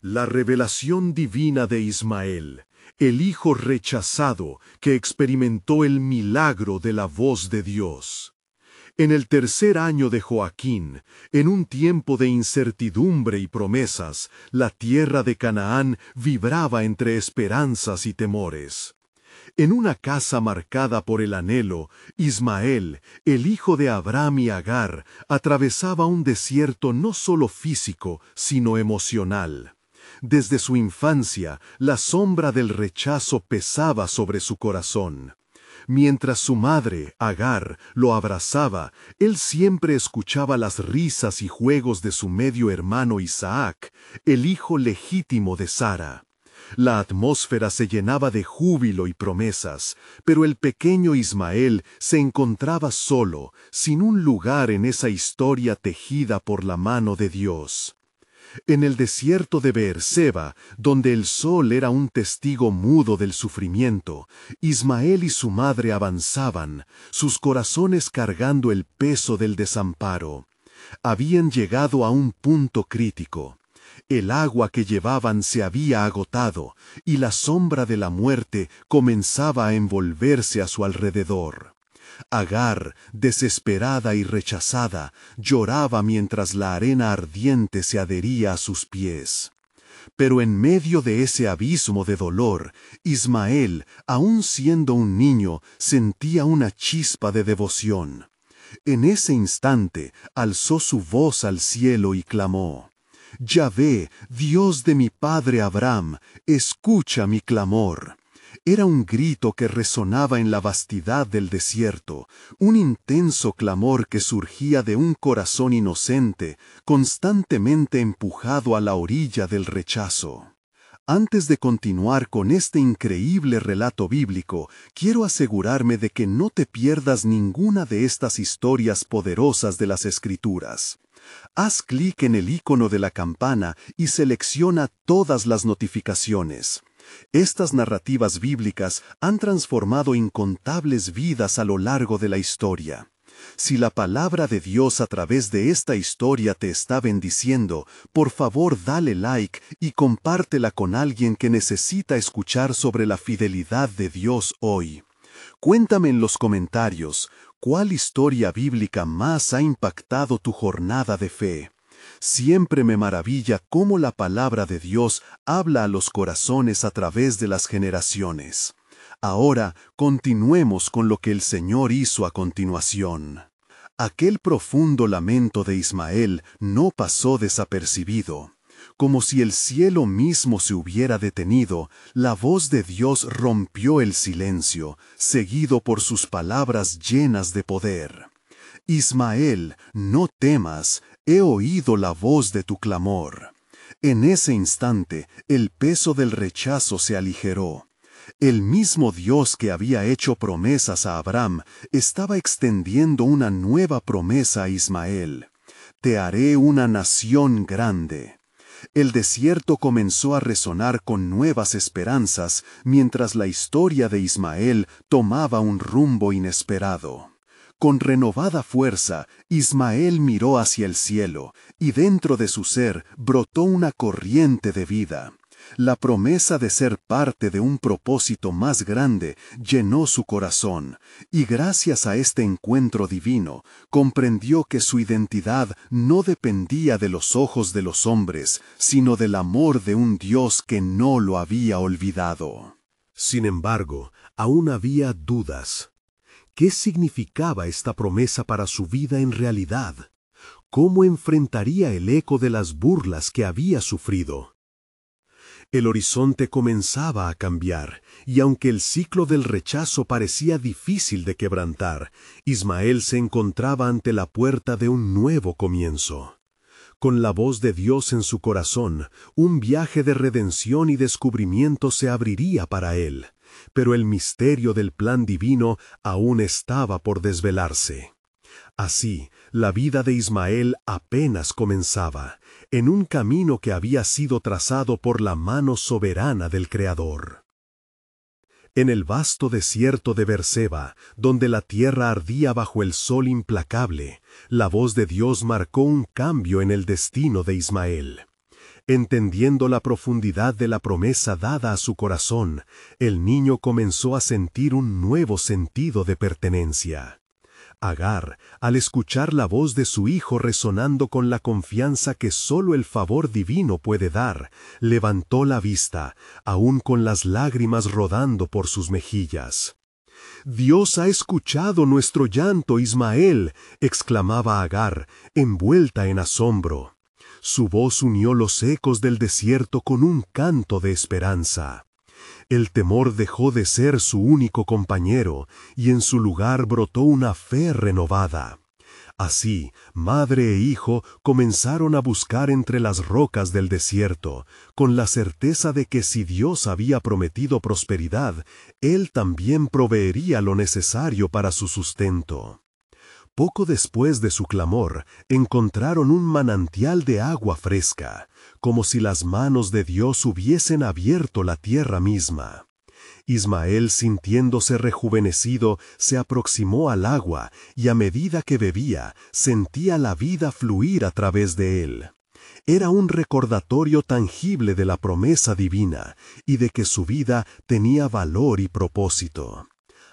La revelación divina de Ismael, el hijo rechazado que experimentó el milagro de la voz de Dios. En el tercer año de Joaquín, en un tiempo de incertidumbre y promesas, la tierra de Canaán vibraba entre esperanzas y temores. En una casa marcada por el anhelo, Ismael, el hijo de Abraham y Agar, atravesaba un desierto no solo físico, sino emocional. Desde su infancia, la sombra del rechazo pesaba sobre su corazón. Mientras su madre, Agar, lo abrazaba, él siempre escuchaba las risas y juegos de su medio hermano Isaac, el hijo legítimo de Sara. La atmósfera se llenaba de júbilo y promesas, pero el pequeño Ismael se encontraba solo, sin un lugar en esa historia tejida por la mano de Dios. En el desierto de Beerseba, donde el sol era un testigo mudo del sufrimiento, Ismael y su madre avanzaban, sus corazones cargando el peso del desamparo. Habían llegado a un punto crítico. El agua que llevaban se había agotado, y la sombra de la muerte comenzaba a envolverse a su alrededor. Agar, desesperada y rechazada, lloraba mientras la arena ardiente se adhería a sus pies. Pero en medio de ese abismo de dolor, Ismael, aun siendo un niño, sentía una chispa de devoción. En ese instante, alzó su voz al cielo y clamó: «Yahvé, Dios de mi padre Abraham, escucha mi clamor». Era un grito que resonaba en la vastidad del desierto, un intenso clamor que surgía de un corazón inocente, constantemente empujado a la orilla del rechazo. Antes de continuar con este increíble relato bíblico, quiero asegurarme de que no te pierdas ninguna de estas historias poderosas de las Escrituras. Haz clic en el icono de la campana y selecciona todas las notificaciones. Estas narrativas bíblicas han transformado incontables vidas a lo largo de la historia. Si la palabra de Dios a través de esta historia te está bendiciendo, por favor dale like y compártela con alguien que necesita escuchar sobre la fidelidad de Dios hoy. Cuéntame en los comentarios, ¿cuál historia bíblica más ha impactado tu jornada de fe? Siempre me maravilla cómo la palabra de Dios habla a los corazones a través de las generaciones. Ahora, continuemos con lo que el Señor hizo a continuación. Aquel profundo lamento de Ismael no pasó desapercibido. Como si el cielo mismo se hubiera detenido, la voz de Dios rompió el silencio, seguido por sus palabras llenas de poder. «Ismael, no temas, he oído la voz de tu clamor». En ese instante, el peso del rechazo se aligeró. El mismo Dios que había hecho promesas a Abraham estaba extendiendo una nueva promesa a Ismael: «Te haré una nación grande». El desierto comenzó a resonar con nuevas esperanzas mientras la historia de Ismael tomaba un rumbo inesperado. Con renovada fuerza, Ismael miró hacia el cielo, y dentro de su ser brotó una corriente de vida. La promesa de ser parte de un propósito más grande llenó su corazón, y gracias a este encuentro divino, comprendió que su identidad no dependía de los ojos de los hombres, sino del amor de un Dios que no lo había olvidado. Sin embargo, aún había dudas. ¿Qué significaba esta promesa para su vida en realidad? ¿Cómo enfrentaría el eco de las burlas que había sufrido? El horizonte comenzaba a cambiar, y aunque el ciclo del rechazo parecía difícil de quebrantar, Ismael se encontraba ante la puerta de un nuevo comienzo. Con la voz de Dios en su corazón, un viaje de redención y descubrimiento se abriría para él, pero el misterio del plan divino aún estaba por desvelarse. Así, la vida de Ismael apenas comenzaba, en un camino que había sido trazado por la mano soberana del Creador. En el vasto desierto de Beerseba, donde la tierra ardía bajo el sol implacable, la voz de Dios marcó un cambio en el destino de Ismael. Entendiendo la profundidad de la promesa dada a su corazón, el niño comenzó a sentir un nuevo sentido de pertenencia. Agar, al escuchar la voz de su hijo resonando con la confianza que solo el favor divino puede dar, levantó la vista, aún con las lágrimas rodando por sus mejillas. «Dios ha escuchado nuestro llanto, Ismael», exclamaba Agar, envuelta en asombro. Su voz unió los ecos del desierto con un canto de esperanza. El temor dejó de ser su único compañero, y en su lugar brotó una fe renovada. Así, madre e hijo comenzaron a buscar entre las rocas del desierto, con la certeza de que si Dios había prometido prosperidad, Él también proveería lo necesario para su sustento. Poco después de su clamor, encontraron un manantial de agua fresca, como si las manos de Dios hubiesen abierto la tierra misma. Ismael, sintiéndose rejuvenecido, se aproximó al agua y a medida que bebía, sentía la vida fluir a través de él. Era un recordatorio tangible de la promesa divina y de que su vida tenía valor y propósito.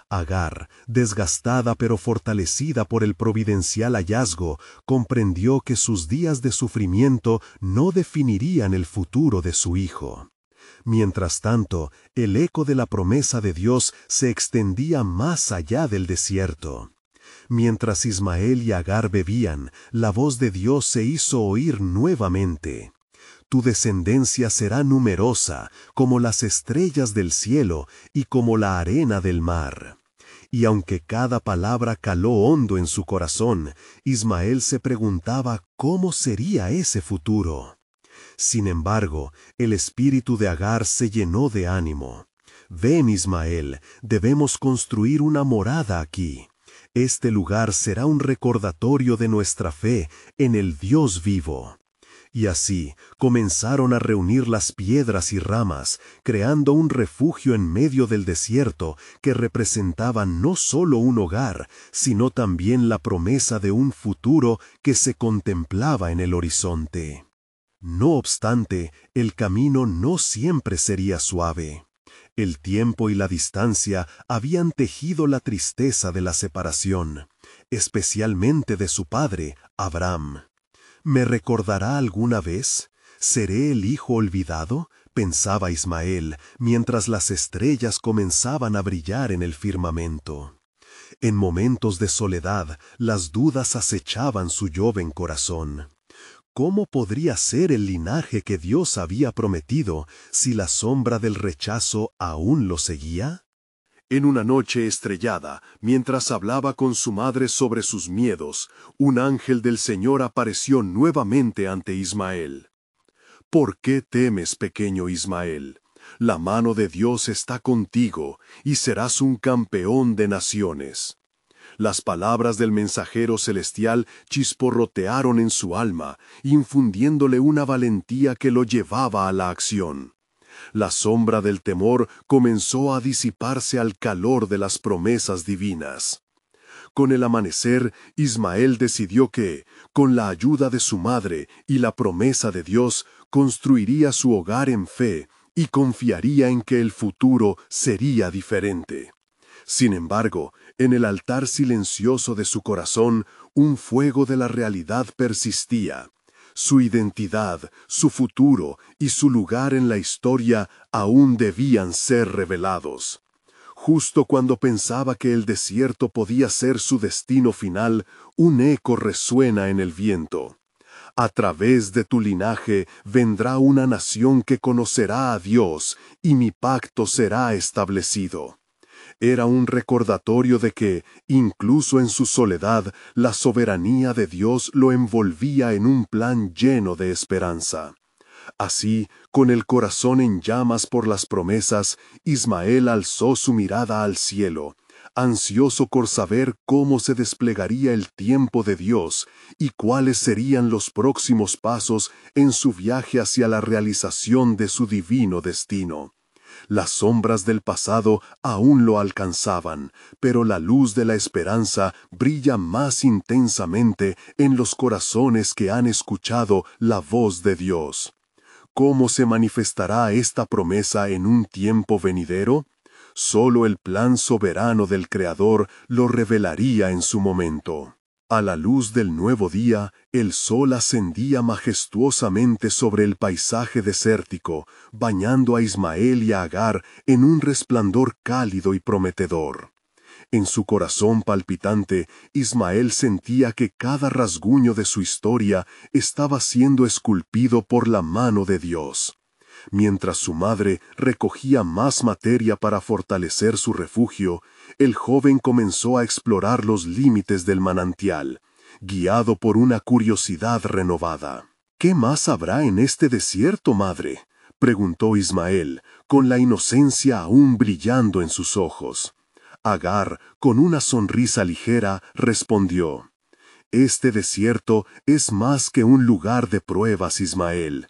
Agar, desgastada pero fortalecida por el providencial hallazgo, comprendió que sus días de sufrimiento no definirían el futuro de su hijo. Mientras tanto, el eco de la promesa de Dios se extendía más allá del desierto. Mientras Ismael y Agar bebían, la voz de Dios se hizo oír nuevamente. Tu descendencia será numerosa, como las estrellas del cielo y como la arena del mar. Y aunque cada palabra caló hondo en su corazón, Ismael se preguntaba cómo sería ese futuro. Sin embargo, el espíritu de Agar se llenó de ánimo. Ven, Ismael, debemos construir una morada aquí. Este lugar será un recordatorio de nuestra fe en el Dios vivo. Y así comenzaron a reunir las piedras y ramas, creando un refugio en medio del desierto que representaba no solo un hogar, sino también la promesa de un futuro que se contemplaba en el horizonte. No obstante, el camino no siempre sería suave. El tiempo y la distancia habían tejido la tristeza de la separación, especialmente de su padre, Abraham. ¿Me recordará alguna vez? ¿Seré el hijo olvidado?, pensaba Ismael, mientras las estrellas comenzaban a brillar en el firmamento. En momentos de soledad, las dudas acechaban su joven corazón. ¿Cómo podría ser el linaje que Dios había prometido si la sombra del rechazo aún lo seguía? En una noche estrellada, mientras hablaba con su madre sobre sus miedos, un ángel del Señor apareció nuevamente ante Ismael. ¿Por qué temes, pequeño Ismael? La mano de Dios está contigo, y serás un campeón de naciones. Las palabras del mensajero celestial chisporrotearon en su alma, infundiéndole una valentía que lo llevaba a la acción. La sombra del temor comenzó a disiparse al calor de las promesas divinas. Con el amanecer, Ismael decidió que, con la ayuda de su madre y la promesa de Dios, construiría su hogar en fe y confiaría en que el futuro sería diferente. Sin embargo, en el altar silencioso de su corazón, un fuego de la realidad persistía. Su identidad, su futuro y su lugar en la historia aún debían ser revelados. Justo cuando pensaba que el desierto podía ser su destino final, un eco resuena en el viento. A través de tu linaje vendrá una nación que conocerá a Dios, y mi pacto será establecido. Era un recordatorio de que, incluso en su soledad, la soberanía de Dios lo envolvía en un plan lleno de esperanza. Así, con el corazón en llamas por las promesas, Ismael alzó su mirada al cielo, ansioso por saber cómo se desplegaría el tiempo de Dios y cuáles serían los próximos pasos en su viaje hacia la realización de su divino destino. Las sombras del pasado aún lo alcanzaban, pero la luz de la esperanza brilla más intensamente en los corazones que han escuchado la voz de Dios. ¿Cómo se manifestará esta promesa en un tiempo venidero? Solo el plan soberano del Creador lo revelaría en su momento. A la luz del nuevo día, el sol ascendía majestuosamente sobre el paisaje desértico, bañando a Ismael y a Agar en un resplandor cálido y prometedor. En su corazón palpitante, Ismael sentía que cada rasguño de su historia estaba siendo esculpido por la mano de Dios. Mientras su madre recogía más materia para fortalecer su refugio, el joven comenzó a explorar los límites del manantial, guiado por una curiosidad renovada. «¿Qué más habrá en este desierto, madre?», preguntó Ismael, con la inocencia aún brillando en sus ojos. Agar, con una sonrisa ligera, respondió: «Este desierto es más que un lugar de pruebas, Ismael.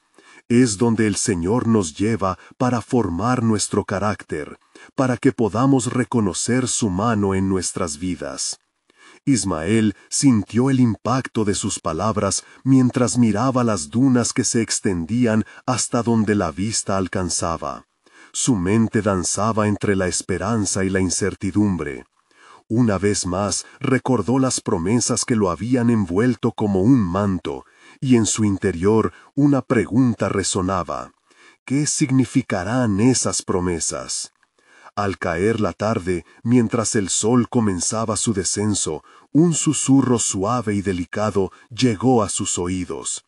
Es donde el Señor nos lleva para formar nuestro carácter, para que podamos reconocer su mano en nuestras vidas». Ismael sintió el impacto de sus palabras mientras miraba las dunas que se extendían hasta donde la vista alcanzaba. Su mente danzaba entre la esperanza y la incertidumbre. Una vez más recordó las promesas que lo habían envuelto como un manto, y en su interior una pregunta resonaba: ¿qué significarán esas promesas? Al caer la tarde, mientras el sol comenzaba su descenso, un susurro suave y delicado llegó a sus oídos.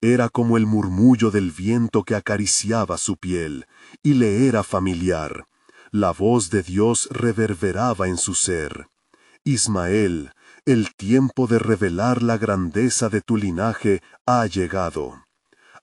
Era como el murmullo del viento que acariciaba su piel, y le era familiar. La voz de Dios reverberaba en su ser. «Ismael, el tiempo de revelar la grandeza de tu linaje ha llegado».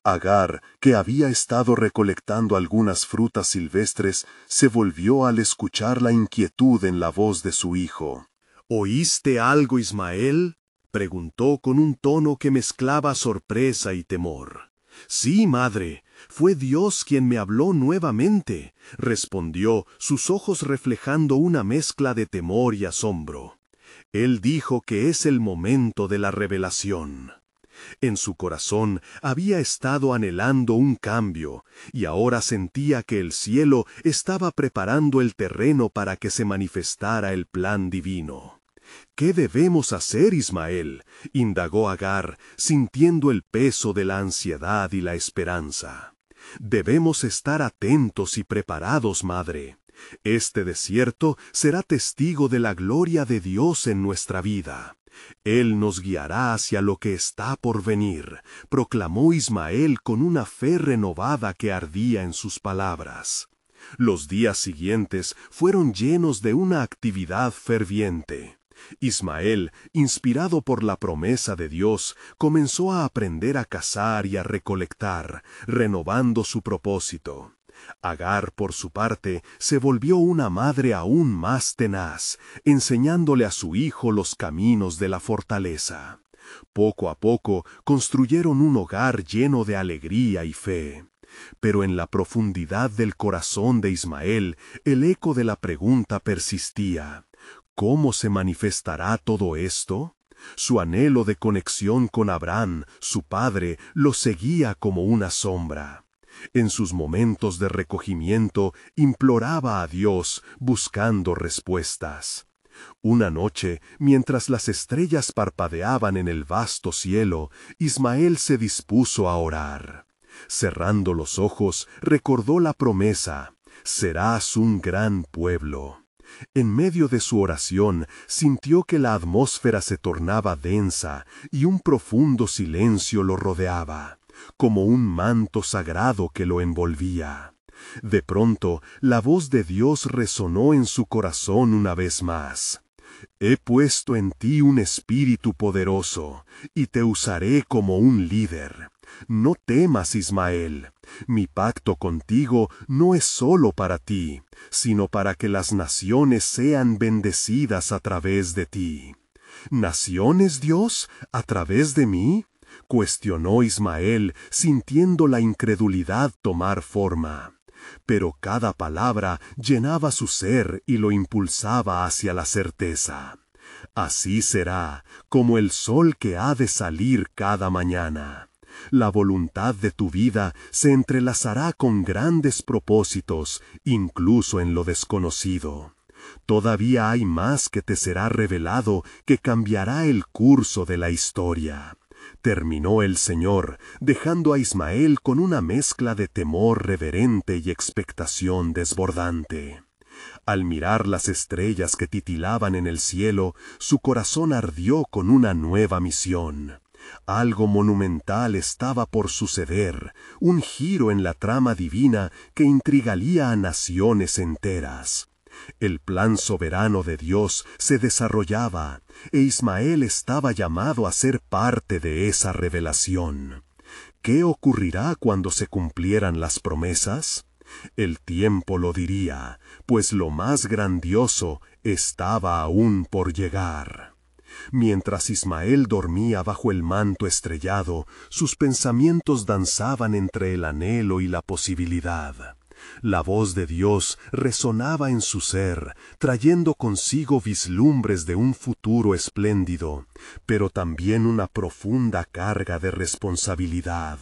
Agar, que había estado recolectando algunas frutas silvestres, se volvió al escuchar la inquietud en la voz de su hijo. «¿Oíste algo, Ismael?», preguntó con un tono que mezclaba sorpresa y temor. «Sí, madre, fue Dios quien me habló nuevamente», respondió, sus ojos reflejando una mezcla de temor y asombro. «Él dijo que es el momento de la revelación». En su corazón había estado anhelando un cambio, y ahora sentía que el cielo estaba preparando el terreno para que se manifestara el plan divino. «¿Qué debemos hacer, Ismael?», indagó Agar, sintiendo el peso de la ansiedad y la esperanza. «Debemos estar atentos y preparados, madre. Este desierto será testigo de la gloria de Dios en nuestra vida. Él nos guiará hacia lo que está por venir», proclamó Ismael con una fe renovada que ardía en sus palabras. Los días siguientes fueron llenos de una actividad ferviente. Ismael, inspirado por la promesa de Dios, comenzó a aprender a cazar y a recolectar, renovando su propósito. Agar, por su parte, se volvió una madre aún más tenaz, enseñándole a su hijo los caminos de la fortaleza. Poco a poco construyeron un hogar lleno de alegría y fe. Pero en la profundidad del corazón de Ismael, el eco de la pregunta persistía: ¿cómo se manifestará todo esto? Su anhelo de conexión con Abraham, su padre, lo seguía como una sombra. En sus momentos de recogimiento, imploraba a Dios, buscando respuestas. Una noche, mientras las estrellas parpadeaban en el vasto cielo, Ismael se dispuso a orar. Cerrando los ojos, recordó la promesa: «Serás un gran pueblo». En medio de su oración, sintió que la atmósfera se tornaba densa y un profundo silencio lo rodeaba, como un manto sagrado que lo envolvía. De pronto, la voz de Dios resonó en su corazón una vez más: «He puesto en ti un espíritu poderoso, y te usaré como un líder. No temas, Ismael. Mi pacto contigo no es solo para ti, sino para que las naciones sean bendecidas a través de ti». «¿Naciones, Dios, a través de mí?», cuestionó Ismael, sintiendo la incredulidad tomar forma. Pero cada palabra llenaba su ser y lo impulsaba hacia la certeza. «Así será, como el sol que ha de salir cada mañana. La voluntad de tu vida se entrelazará con grandes propósitos, incluso en lo desconocido. Todavía hay más que te será revelado que cambiará el curso de la historia. Terminó el Señor, dejando a Ismael con una mezcla de temor reverente y expectación desbordante. Al mirar las estrellas que titilaban en el cielo, su corazón ardió con una nueva misión. Algo monumental estaba por suceder, un giro en la trama divina que intrigaría a naciones enteras. El plan soberano de Dios se desarrollaba, e Ismael estaba llamado a ser parte de esa revelación. ¿Qué ocurrirá cuando se cumplieran las promesas? El tiempo lo diría, pues lo más grandioso estaba aún por llegar. Mientras Ismael dormía bajo el manto estrellado, sus pensamientos danzaban entre el anhelo y la posibilidad. La voz de Dios resonaba en su ser, trayendo consigo vislumbres de un futuro espléndido, pero también una profunda carga de responsabilidad.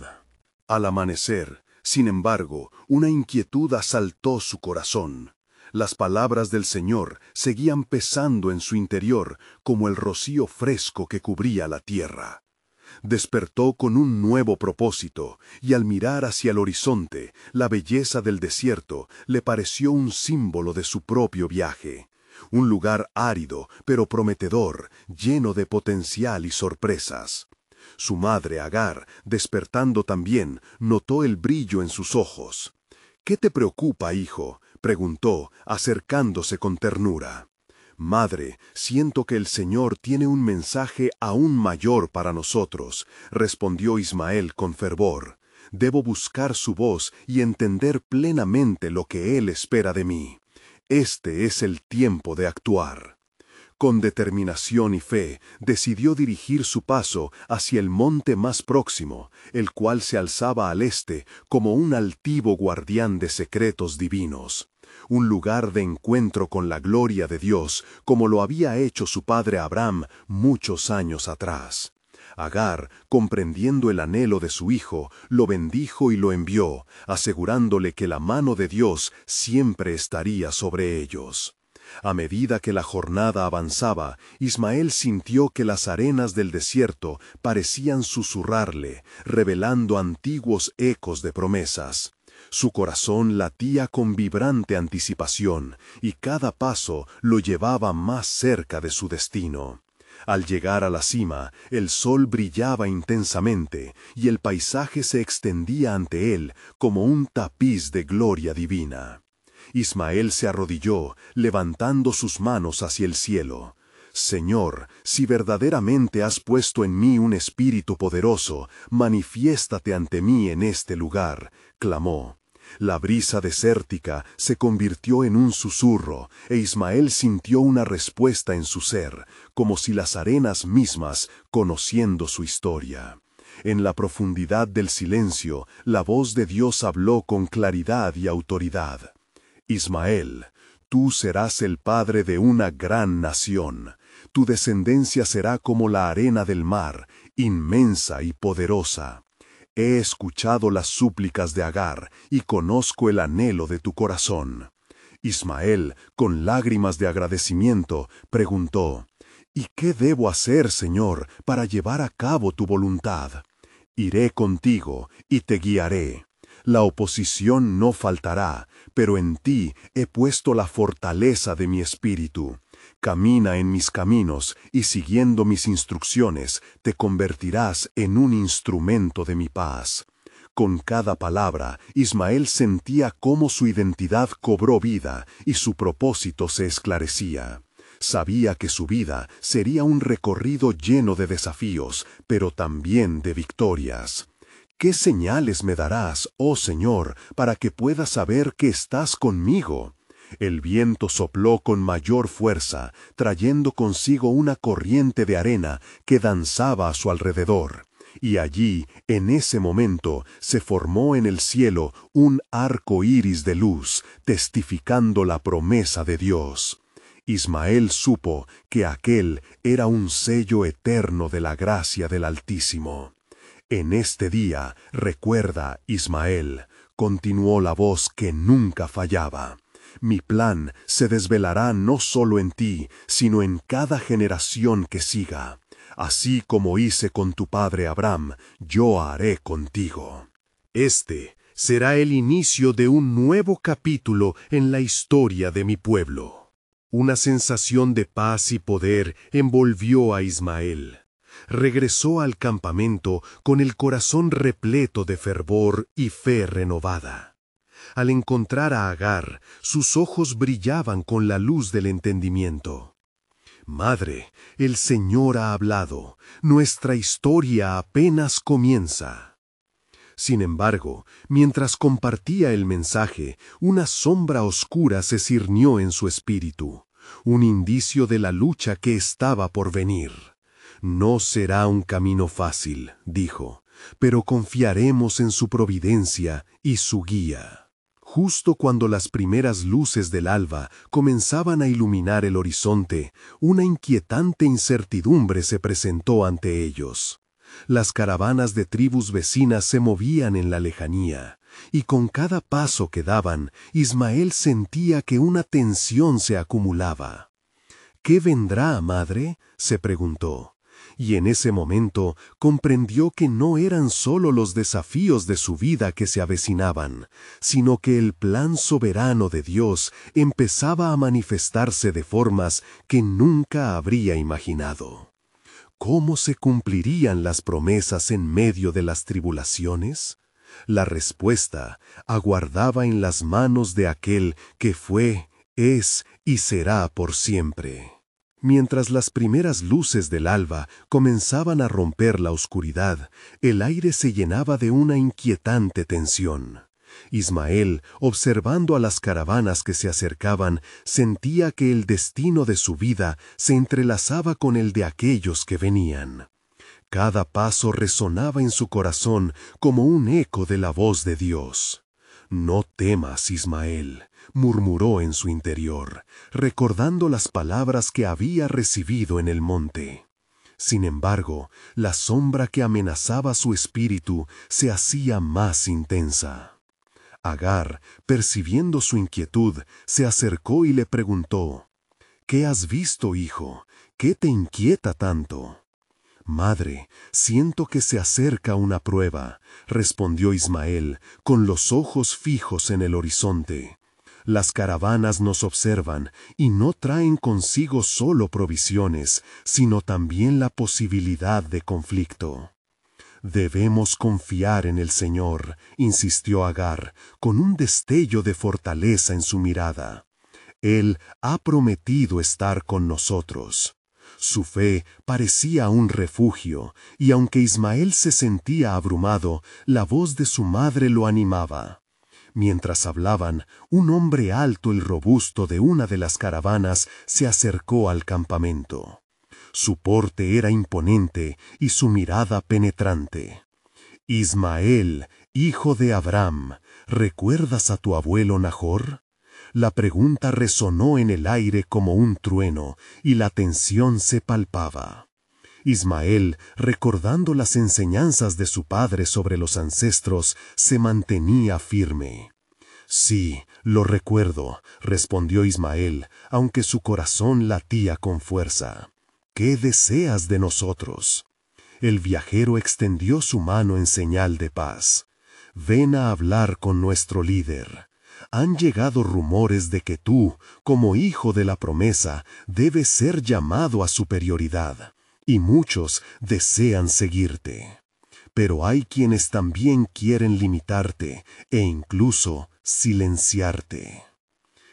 Al amanecer, sin embargo, una inquietud asaltó su corazón. Las palabras del Señor seguían pesando en su interior como el rocío fresco que cubría la tierra. Despertó con un nuevo propósito, y al mirar hacia el horizonte, la belleza del desierto le pareció un símbolo de su propio viaje. Un lugar árido, pero prometedor, lleno de potencial y sorpresas. Su madre, Agar, despertando también, notó el brillo en sus ojos. «¿Qué te preocupa, hijo?», preguntó, acercándose con ternura. «Madre, siento que el Señor tiene un mensaje aún mayor para nosotros», respondió Ismael con fervor. «Debo buscar su voz y entender plenamente lo que Él espera de mí. Este es el tiempo de actuar». Con determinación y fe, decidió dirigir su paso hacia el monte más próximo, el cual se alzaba al este como un altivo guardián de secretos divinos. Un lugar de encuentro con la gloria de Dios, como lo había hecho su padre Abraham muchos años atrás. Agar, comprendiendo el anhelo de su hijo, lo bendijo y lo envió, asegurándole que la mano de Dios siempre estaría sobre ellos. A medida que la jornada avanzaba, Ismael sintió que las arenas del desierto parecían susurrarle, revelando antiguos ecos de promesas. Su corazón latía con vibrante anticipación, y cada paso lo llevaba más cerca de su destino. Al llegar a la cima, el sol brillaba intensamente, y el paisaje se extendía ante él como un tapiz de gloria divina. Ismael se arrodilló, levantando sus manos hacia el cielo. «Señor, si verdaderamente has puesto en mí un espíritu poderoso, manifiéstate ante mí en este lugar», clamó. La brisa desértica se convirtió en un susurro, e Ismael sintió una respuesta en su ser, como si las arenas mismas conociendo su historia. En la profundidad del silencio, la voz de Dios habló con claridad y autoridad. «Ismael, tú serás el padre de una gran nación. Tu descendencia será como la arena del mar, inmensa y poderosa. He escuchado las súplicas de Agar y conozco el anhelo de tu corazón». Ismael, con lágrimas de agradecimiento, preguntó: «¿Y qué debo hacer, Señor, para llevar a cabo tu voluntad?» «Iré contigo y te guiaré. La oposición no faltará, pero en ti he puesto la fortaleza de mi espíritu. Camina en mis caminos y siguiendo mis instrucciones te convertirás en un instrumento de mi paz». Con cada palabra, Ismael sentía cómo su identidad cobró vida y su propósito se esclarecía. Sabía que su vida sería un recorrido lleno de desafíos, pero también de victorias. «¿Qué señales me darás, oh Señor, para que pueda saber que estás conmigo?» El viento sopló con mayor fuerza, trayendo consigo una corriente de arena que danzaba a su alrededor. Y allí, en ese momento, se formó en el cielo un arco iris de luz, testificando la promesa de Dios. Ismael supo que aquel era un sello eterno de la gracia del Altísimo. En este día, recuerda, Ismael, continuó la voz que nunca fallaba. Mi plan se desvelará no solo en ti, sino en cada generación que siga. Así como hice con tu padre Abraham, yo haré contigo. Este será el inicio de un nuevo capítulo en la historia de mi pueblo. Una sensación de paz y poder envolvió a Ismael. Regresó al campamento con el corazón repleto de fervor y fe renovada. Al encontrar a Agar, sus ojos brillaban con la luz del entendimiento. Madre, el Señor ha hablado, nuestra historia apenas comienza. Sin embargo, mientras compartía el mensaje, una sombra oscura se cirnió en su espíritu, un indicio de la lucha que estaba por venir. No será un camino fácil, dijo, pero confiaremos en su providencia y su guía. Justo cuando las primeras luces del alba comenzaban a iluminar el horizonte, una inquietante incertidumbre se presentó ante ellos. Las caravanas de tribus vecinas se movían en la lejanía, y con cada paso que daban, Ismael sentía que una tensión se acumulaba. ¿Qué vendrá, madre?, se preguntó. Y en ese momento comprendió que no eran solo los desafíos de su vida que se avecinaban, sino que el plan soberano de Dios empezaba a manifestarse de formas que nunca habría imaginado. ¿Cómo se cumplirían las promesas en medio de las tribulaciones? La respuesta aguardaba en las manos de aquel que fue, es y será por siempre. Mientras las primeras luces del alba comenzaban a romper la oscuridad, el aire se llenaba de una inquietante tensión. Ismael, observando a las caravanas que se acercaban, sentía que el destino de su vida se entrelazaba con el de aquellos que venían. Cada paso resonaba en su corazón como un eco de la voz de Dios. «No temas, Ismael», murmuró en su interior, recordando las palabras que había recibido en el monte. Sin embargo, la sombra que amenazaba su espíritu se hacía más intensa. Agar, percibiendo su inquietud, se acercó y le preguntó: «¿Qué has visto, hijo? ¿Qué te inquieta tanto?» «Madre, siento que se acerca una prueba», respondió Ismael, con los ojos fijos en el horizonte. «Las caravanas nos observan y no traen consigo solo provisiones, sino también la posibilidad de conflicto». «Debemos confiar en el Señor», insistió Agar, con un destello de fortaleza en su mirada. «Él ha prometido estar con nosotros». Su fe parecía un refugio, y aunque Ismael se sentía abrumado, la voz de su madre lo animaba. Mientras hablaban, un hombre alto y robusto de una de las caravanas se acercó al campamento. Su porte era imponente y su mirada penetrante. «Ismael, hijo de Abraham, ¿recuerdas a tu abuelo Nahor?». La pregunta resonó en el aire como un trueno, y la tensión se palpaba. Ismael, recordando las enseñanzas de su padre sobre los ancestros, se mantenía firme. «Sí, lo recuerdo», respondió Ismael, aunque su corazón latía con fuerza. «¿Qué deseas de nosotros?». El viajero extendió su mano en señal de paz. «Ven a hablar con nuestro líder. Han llegado rumores de que tú, como hijo de la promesa, debes ser llamado a superioridad, y muchos desean seguirte. Pero hay quienes también quieren limitarte e incluso silenciarte».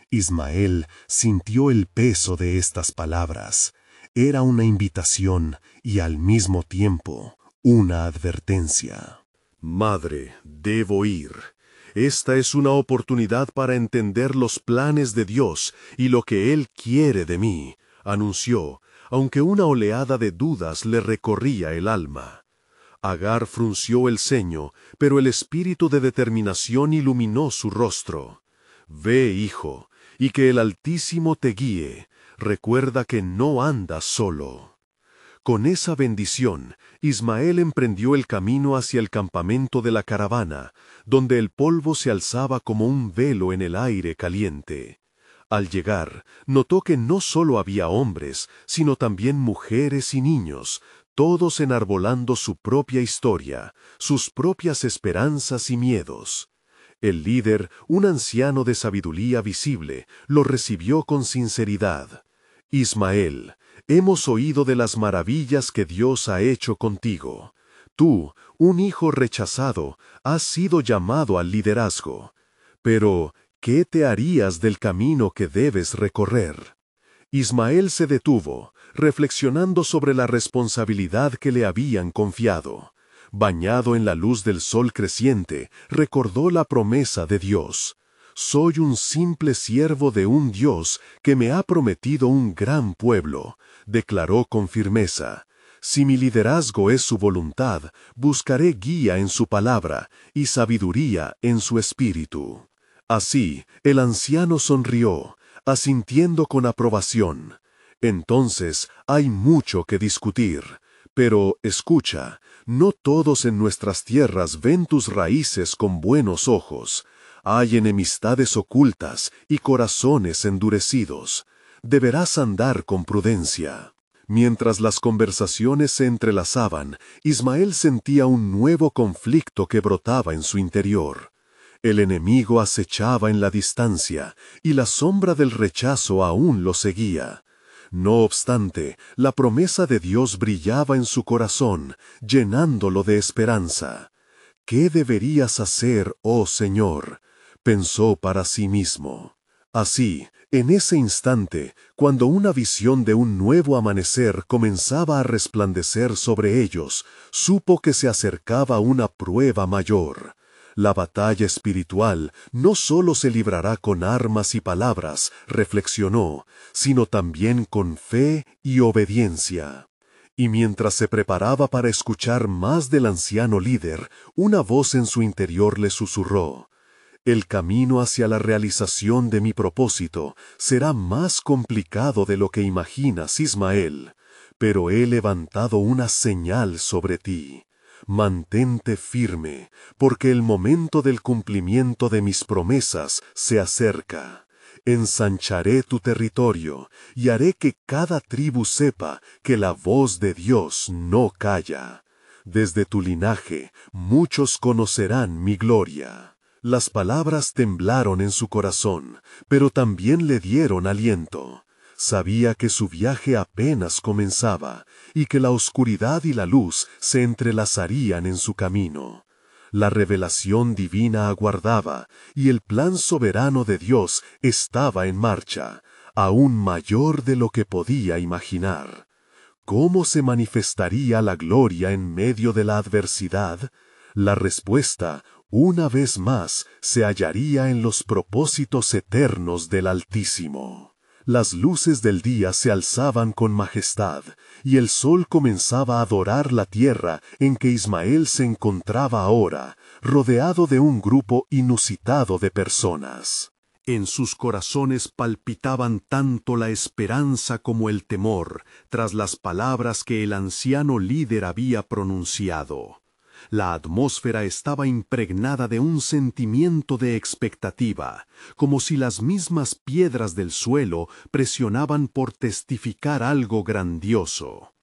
Ismael sintió el peso de estas palabras. Era una invitación y al mismo tiempo una advertencia. «Madre, debo ir. Esta es una oportunidad para entender los planes de Dios y lo que Él quiere de mí», anunció, aunque una oleada de dudas le recorría el alma. Agar frunció el ceño, pero el espíritu de determinación iluminó su rostro. «Ve, hijo, y que el Altísimo te guíe. Recuerda que no andas solo». Con esa bendición, Ismael emprendió el camino hacia el campamento de la caravana, donde el polvo se alzaba como un velo en el aire caliente. Al llegar, notó que no solo había hombres, sino también mujeres y niños, todos enarbolando su propia historia, sus propias esperanzas y miedos. El líder, un anciano de sabiduría visible, lo recibió con sinceridad. Ismael, hemos oído de las maravillas que Dios ha hecho contigo. Tú, un hijo rechazado, has sido llamado al liderazgo. Pero, ¿qué te harías del camino que debes recorrer? Ismael se detuvo, reflexionando sobre la responsabilidad que le habían confiado. Bañado en la luz del sol creciente, recordó la promesa de Dios. Soy un simple siervo de un Dios que me ha prometido un gran pueblo, declaró con firmeza. Si mi liderazgo es su voluntad, buscaré guía en su palabra y sabiduría en su espíritu. Así, el anciano sonrió, asintiendo con aprobación. Entonces, hay mucho que discutir. Pero, escucha, no todos en nuestras tierras ven tus raíces con buenos ojos. Hay enemistades ocultas y corazones endurecidos. Deberás andar con prudencia. Mientras las conversaciones se entrelazaban, Ismael sentía un nuevo conflicto que brotaba en su interior. El enemigo acechaba en la distancia, y la sombra del rechazo aún lo seguía. No obstante, la promesa de Dios brillaba en su corazón, llenándolo de esperanza. ¿Qué deberías hacer, oh Señor?, pensó para sí mismo. Así, en ese instante, cuando una visión de un nuevo amanecer comenzaba a resplandecer sobre ellos, supo que se acercaba una prueba mayor. La batalla espiritual no solo se librará con armas y palabras, reflexionó, sino también con fe y obediencia. Y mientras se preparaba para escuchar más del anciano líder, una voz en su interior le susurró: el camino hacia la realización de mi propósito será más complicado de lo que imaginas, Ismael, pero he levantado una señal sobre ti. Mantente firme, porque el momento del cumplimiento de mis promesas se acerca. Ensancharé tu territorio y haré que cada tribu sepa que la voz de Dios no calla. Desde tu linaje muchos conocerán mi gloria. Las palabras temblaron en su corazón, pero también le dieron aliento. Sabía que su viaje apenas comenzaba, y que la oscuridad y la luz se entrelazarían en su camino. La revelación divina aguardaba, y el plan soberano de Dios estaba en marcha, aún mayor de lo que podía imaginar. ¿Cómo se manifestaría la gloria en medio de la adversidad? La respuesta, una vez más, se hallaría en los propósitos eternos del Altísimo. Las luces del día se alzaban con majestad, y el sol comenzaba a dorar la tierra en que Ismael se encontraba ahora, rodeado de un grupo inusitado de personas. En sus corazones palpitaban tanto la esperanza como el temor, tras las palabras que el anciano líder había pronunciado. La atmósfera estaba impregnada de un sentimiento de expectativa, como si las mismas piedras del suelo presionaban por testificar algo grandioso.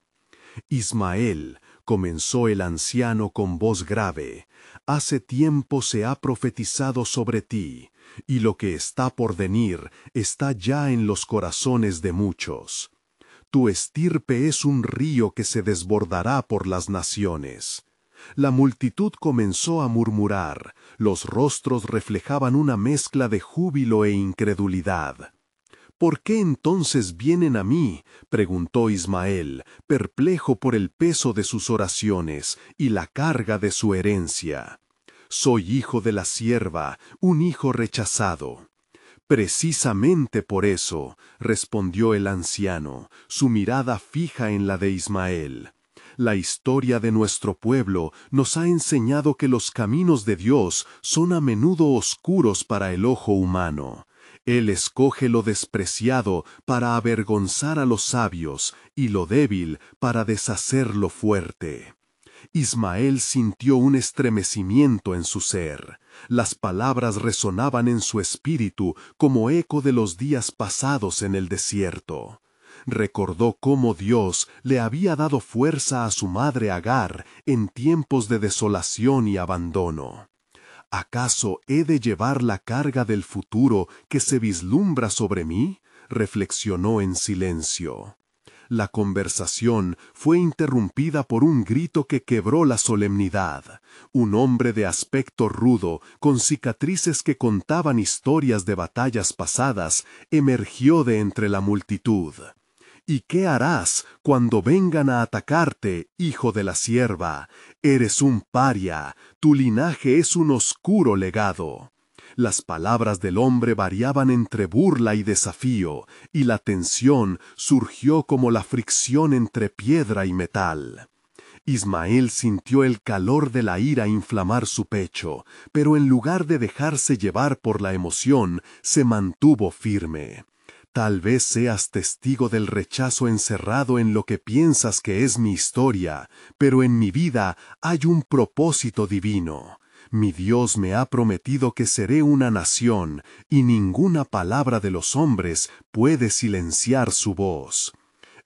Ismael, comenzó el anciano con voz grave, hace tiempo se ha profetizado sobre ti, y lo que está por venir está ya en los corazones de muchos. Tu estirpe es un río que se desbordará por las naciones. La multitud comenzó a murmurar, los rostros reflejaban una mezcla de júbilo e incredulidad. ¿Por qué entonces vienen a mí?, preguntó Ismael, perplejo por el peso de sus oraciones y la carga de su herencia. Soy hijo de la sierva, un hijo rechazado. Precisamente por eso, respondió el anciano, su mirada fija en la de Ismael. La historia de nuestro pueblo nos ha enseñado que los caminos de Dios son a menudo oscuros para el ojo humano. Él escoge lo despreciado para avergonzar a los sabios y lo débil para deshacer lo fuerte. Ismael sintió un estremecimiento en su ser. Las palabras resonaban en su espíritu como eco de los días pasados en el desierto. Recordó cómo Dios le había dado fuerza a su madre Agar en tiempos de desolación y abandono. ¿Acaso he de llevar la carga del futuro que se vislumbra sobre mí? Reflexionó en silencio. La conversación fue interrumpida por un grito que quebró la solemnidad. Un hombre de aspecto rudo, con cicatrices que contaban historias de batallas pasadas, emergió de entre la multitud. ¿Y qué harás cuando vengan a atacarte, hijo de la sierva? Eres un paria, tu linaje es un oscuro legado. Las palabras del hombre variaban entre burla y desafío, y la tensión surgió como la fricción entre piedra y metal. Ismael sintió el calor de la ira inflamar su pecho, pero en lugar de dejarse llevar por la emoción, se mantuvo firme. Tal vez seas testigo del rechazo encerrado en lo que piensas que es mi historia, pero en mi vida hay un propósito divino. Mi Dios me ha prometido que seré una nación, y ninguna palabra de los hombres puede silenciar su voz.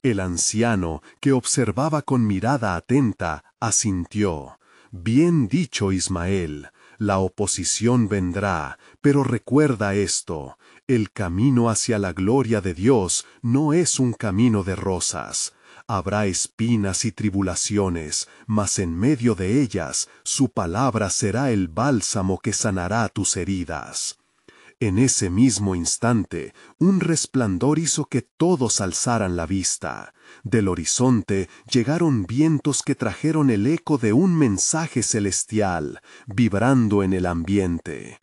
El anciano, que observaba con mirada atenta, asintió. Bien dicho, Ismael. La oposición vendrá, pero recuerda esto, el camino hacia la gloria de Dios no es un camino de rosas. Habrá espinas y tribulaciones, mas en medio de ellas su palabra será el bálsamo que sanará tus heridas. En ese mismo instante, un resplandor hizo que todos alzaran la vista. Del horizonte llegaron vientos que trajeron el eco de un mensaje celestial, vibrando en el ambiente.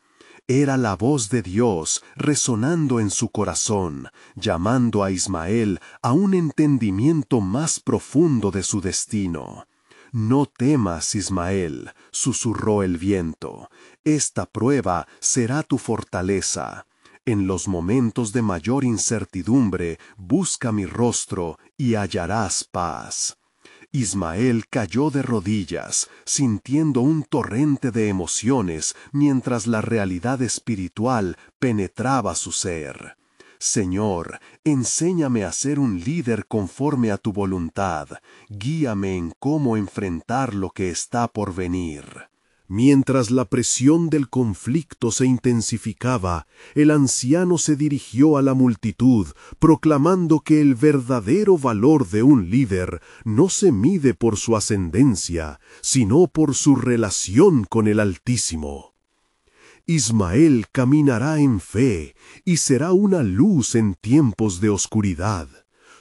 Era la voz de Dios resonando en su corazón, llamando a Ismael a un entendimiento más profundo de su destino. No temas, Ismael, susurró el viento. Esta prueba será tu fortaleza. En los momentos de mayor incertidumbre, busca mi rostro y hallarás paz. Ismael cayó de rodillas, sintiendo un torrente de emociones mientras la realidad espiritual penetraba su ser. Señor, enséñame a ser un líder conforme a tu voluntad. Guíame en cómo enfrentar lo que está por venir. Mientras la presión del conflicto se intensificaba, el anciano se dirigió a la multitud, proclamando que el verdadero valor de un líder no se mide por su ascendencia, sino por su relación con el Altísimo. Ismael caminará en fe y será una luz en tiempos de oscuridad.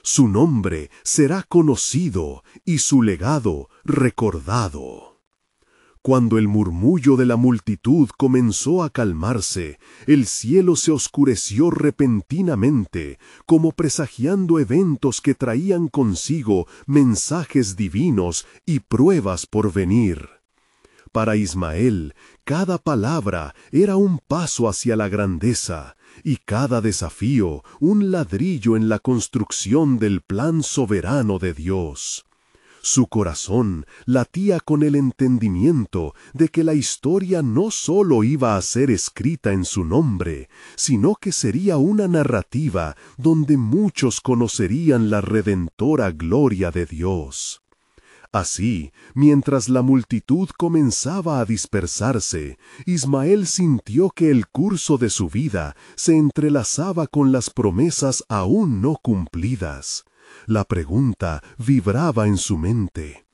Su nombre será conocido y su legado recordado. Cuando el murmullo de la multitud comenzó a calmarse, el cielo se oscureció repentinamente, como presagiando eventos que traían consigo mensajes divinos y pruebas por venir. Para Ismael, cada palabra era un paso hacia la grandeza, y cada desafío un ladrillo en la construcción del plan soberano de Dios. Su corazón latía con el entendimiento de que la historia no solo iba a ser escrita en su nombre, sino que sería una narrativa donde muchos conocerían la redentora gloria de Dios. Así, mientras la multitud comenzaba a dispersarse, Ismael sintió que el curso de su vida se entrelazaba con las promesas aún no cumplidas. La pregunta vibraba en su mente.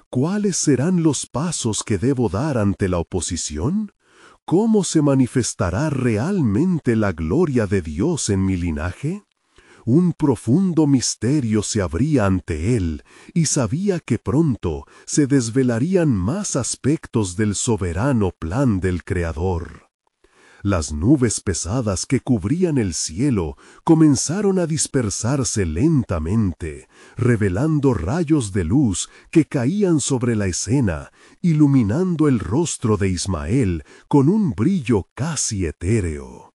¿Cuáles serán los pasos que debo dar ante la oposición? ¿Cómo se manifestará realmente la gloria de Dios en mi linaje? Un profundo misterio se abría ante él, y sabía que pronto se desvelarían más aspectos del soberano plan del Creador. Las nubes pesadas que cubrían el cielo comenzaron a dispersarse lentamente, revelando rayos de luz que caían sobre la escena, iluminando el rostro de Ismael con un brillo casi etéreo.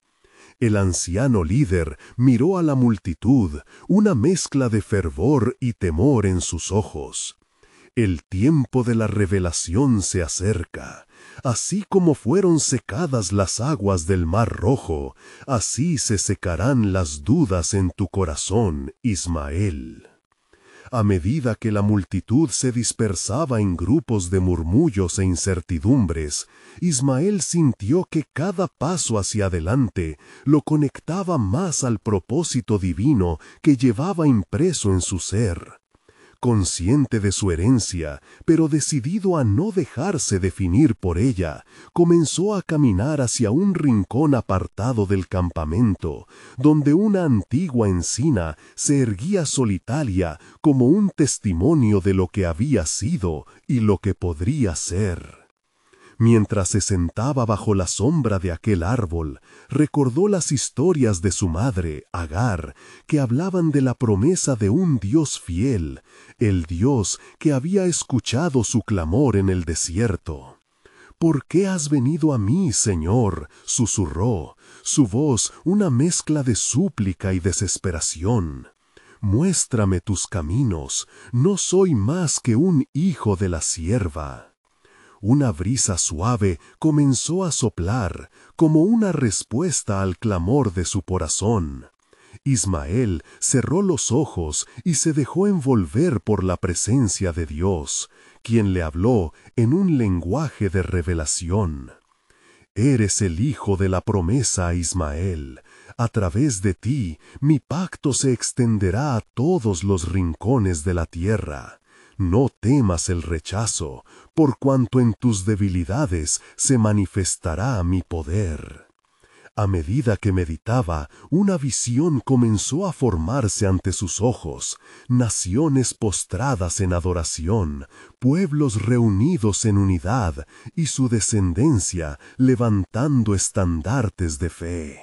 El anciano líder miró a la multitud, una mezcla de fervor y temor en sus ojos. El tiempo de la revelación se acerca. Así como fueron secadas las aguas del Mar Rojo, así se secarán las dudas en tu corazón, Ismael. A medida que la multitud se dispersaba en grupos de murmullos e incertidumbres, Ismael sintió que cada paso hacia adelante lo conectaba más al propósito divino que llevaba impreso en su ser. Consciente de su herencia, pero decidido a no dejarse definir por ella, comenzó a caminar hacia un rincón apartado del campamento, donde una antigua encina se erguía solitaria como un testimonio de lo que había sido y lo que podría ser. Mientras se sentaba bajo la sombra de aquel árbol, recordó las historias de su madre, Agar, que hablaban de la promesa de un Dios fiel, el Dios que había escuchado su clamor en el desierto. «¿Por qué has venido a mí, Señor?», susurró, su voz una mezcla de súplica y desesperación. «Muéstrame tus caminos, no soy más que un hijo de la sierva». Una brisa suave comenzó a soplar, como una respuesta al clamor de su corazón. Ismael cerró los ojos y se dejó envolver por la presencia de Dios, quien le habló en un lenguaje de revelación. «Eres el hijo de la promesa, Ismael. A través de ti, mi pacto se extenderá a todos los rincones de la tierra. No temas el rechazo, por cuanto en tus debilidades se manifestará mi poder». A medida que meditaba, una visión comenzó a formarse ante sus ojos, naciones postradas en adoración, pueblos reunidos en unidad y su descendencia levantando estandartes de fe.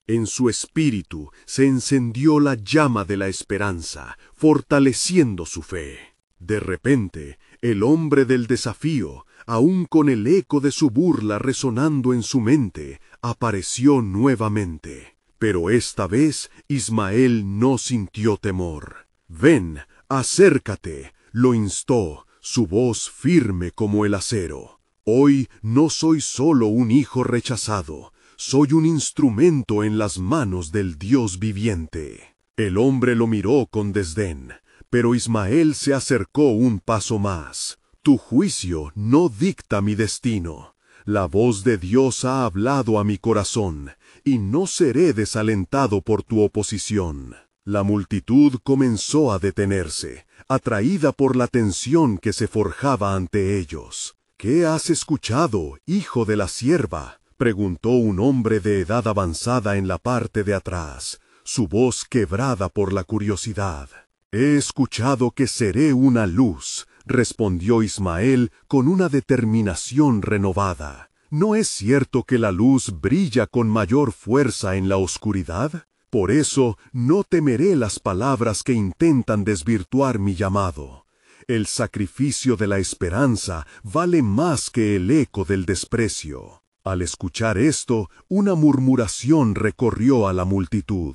En su espíritu se encendió la llama de la esperanza, fortaleciendo su fe. De repente, el hombre del desafío, aún con el eco de su burla resonando en su mente, apareció nuevamente. Pero esta vez Ismael no sintió temor. «Ven, acércate», lo instó, su voz firme como el acero. «Hoy no soy solo un hijo rechazado, soy un instrumento en las manos del Dios viviente». El hombre lo miró con desdén, pero Ismael se acercó un paso más. «Tu juicio no dicta mi destino. La voz de Dios ha hablado a mi corazón, y no seré desalentado por tu oposición». La multitud comenzó a detenerse, atraída por la tensión que se forjaba ante ellos. «¿Qué has escuchado, hijo de la sierva?», preguntó un hombre de edad avanzada en la parte de atrás, su voz quebrada por la curiosidad. «He escuchado que seré una luz», respondió Ismael con una determinación renovada. «¿No es cierto que la luz brilla con mayor fuerza en la oscuridad? Por eso no temeré las palabras que intentan desvirtuar mi llamado. El sacrificio de la esperanza vale más que el eco del desprecio». Al escuchar esto, una murmuración recorrió a la multitud.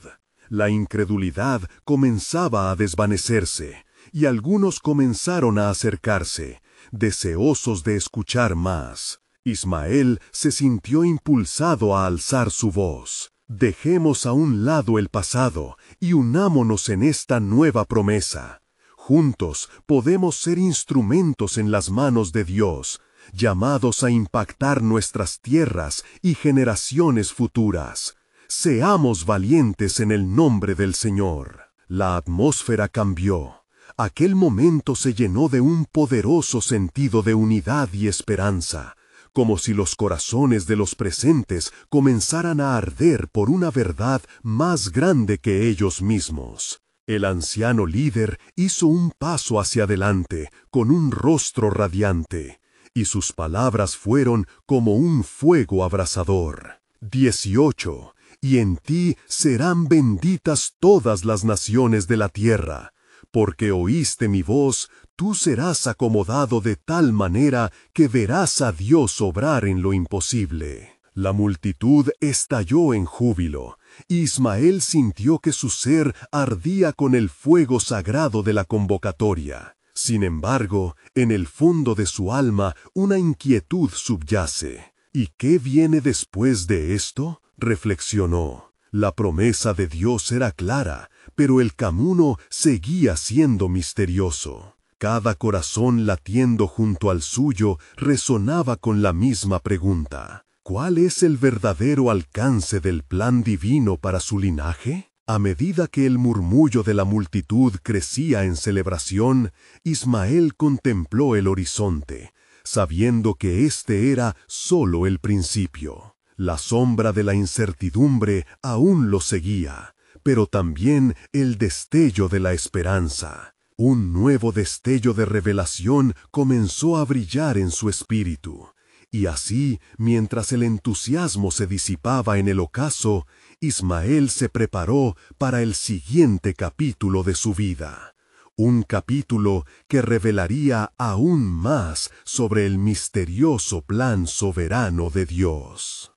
La incredulidad comenzaba a desvanecerse, y algunos comenzaron a acercarse, deseosos de escuchar más. Ismael se sintió impulsado a alzar su voz. «Dejemos a un lado el pasado y unámonos en esta nueva promesa. Juntos podemos ser instrumentos en las manos de Dios, llamados a impactar nuestras tierras y generaciones futuras. Seamos valientes en el nombre del Señor». La atmósfera cambió. Aquel momento se llenó de un poderoso sentido de unidad y esperanza, como si los corazones de los presentes comenzaran a arder por una verdad más grande que ellos mismos. El anciano líder hizo un paso hacia adelante, con un rostro radiante, y sus palabras fueron como un fuego abrasador. 18. «Y en ti serán benditas todas las naciones de la tierra. Porque oíste mi voz, tú serás acomodado de tal manera que verás a Dios obrar en lo imposible». La multitud estalló en júbilo, Ismael sintió que su ser ardía con el fuego sagrado de la convocatoria. Sin embargo, en el fondo de su alma una inquietud subyace. ¿Y qué viene después de esto?, reflexionó. La promesa de Dios era clara, pero el camino seguía siendo misterioso. Cada corazón latiendo junto al suyo resonaba con la misma pregunta. ¿Cuál es el verdadero alcance del plan divino para su linaje? A medida que el murmullo de la multitud crecía en celebración, Ismael contempló el horizonte, sabiendo que este era solo el principio. La sombra de la incertidumbre aún lo seguía, pero también el destello de la esperanza. Un nuevo destello de revelación comenzó a brillar en su espíritu. Y así, mientras el entusiasmo se disipaba en el ocaso, Ismael se preparó para el siguiente capítulo de su vida. Un capítulo que revelaría aún más sobre el misterioso plan soberano de Dios.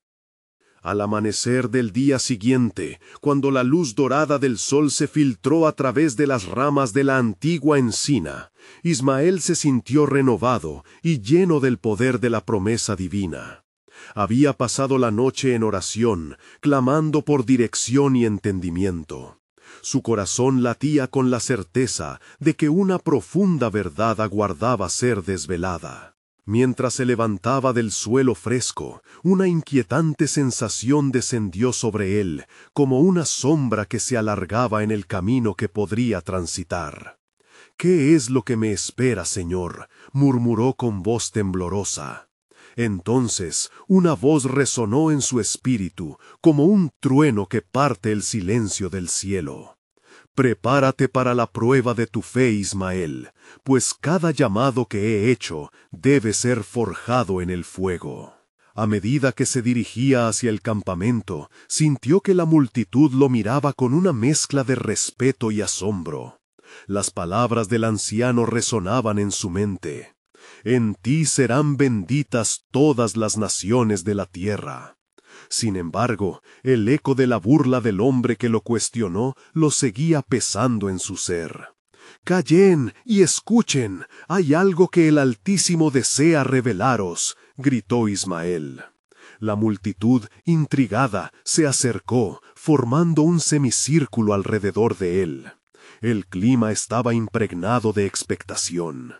Al amanecer del día siguiente, cuando la luz dorada del sol se filtró a través de las ramas de la antigua encina, Ismael se sintió renovado y lleno del poder de la promesa divina. Había pasado la noche en oración, clamando por dirección y entendimiento. Su corazón latía con la certeza de que una profunda verdad aguardaba ser desvelada. Mientras se levantaba del suelo fresco, una inquietante sensación descendió sobre él, como una sombra que se alargaba en el camino que podría transitar. «¿Qué es lo que me espera, Señor?», murmuró con voz temblorosa. Entonces una voz resonó en su espíritu, como un trueno que parte el silencio del cielo. «Prepárate para la prueba de tu fe, Ismael, pues cada llamado que he hecho debe ser forjado en el fuego». A medida que se dirigía hacia el campamento, sintió que la multitud lo miraba con una mezcla de respeto y asombro. Las palabras del anciano resonaban en su mente. «En ti serán benditas todas las naciones de la tierra». Sin embargo, el eco de la burla del hombre que lo cuestionó lo seguía pesando en su ser. «Callen y escuchen, hay algo que el Altísimo desea revelaros», gritó Ismael. La multitud, intrigada, se acercó, formando un semicírculo alrededor de él. El clima estaba impregnado de expectación.